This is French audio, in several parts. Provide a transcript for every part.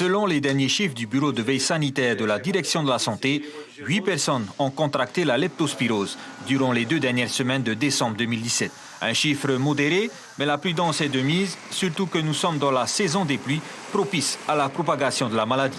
Selon les derniers chiffres du Bureau de veille sanitaire de la Direction de la santé, 8 personnes ont contracté la leptospirose durant les 2 dernières semaines de décembre 2017. Un chiffre modéré, mais la prudence est de mise, surtout que nous sommes dans la saison des pluies propice à la propagation de la maladie.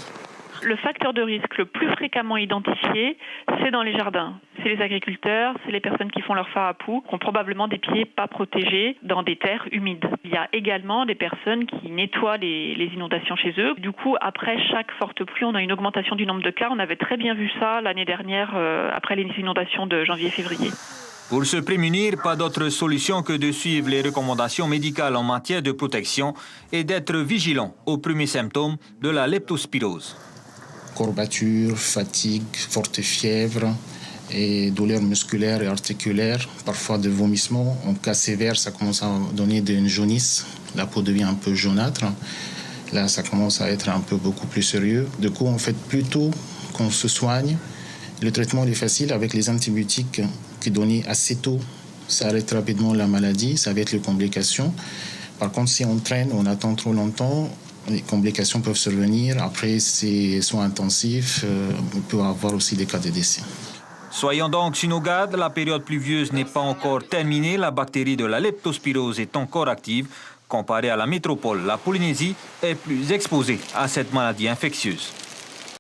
Le facteur de risque le plus fréquemment identifié, c'est dans les jardins. C'est les agriculteurs, c'est les personnes qui font leur phare à poux, qui ont probablement des pieds pas protégés dans des terres humides. Il y a également des personnes qui nettoient les inondations chez eux. Du coup, après chaque forte pluie, on a une augmentation du nombre de cas. On avait très bien vu ça l'année dernière, après les inondations de janvier-février. Pour se prémunir, pas d'autre solution que de suivre les recommandations médicales en matière de protection et d'être vigilant aux premiers symptômes de la leptospirose. Courbatures, fatigue, forte fièvre et douleurs musculaires et articulaires, parfois de vomissements. En cas sévère, ça commence à donner une jaunisse. La peau devient un peu jaunâtre. Là, ça commence à être un peu beaucoup plus sérieux. Du coup, en fait, plutôt qu'on se soigne, le traitement est facile avec les antibiotiques qui donnent assez tôt. Ça arrête rapidement la maladie, ça va être les complications. Par contre, si on traîne, on attend trop longtemps, les complications peuvent survenir. Après, c'est soins intensifs, on peut avoir aussi des cas de décès. Soyons donc synogades, la période pluvieuse n'est pas encore terminée. La bactérie de la leptospirose est encore active. Comparée à la métropole, la Polynésie est plus exposée à cette maladie infectieuse.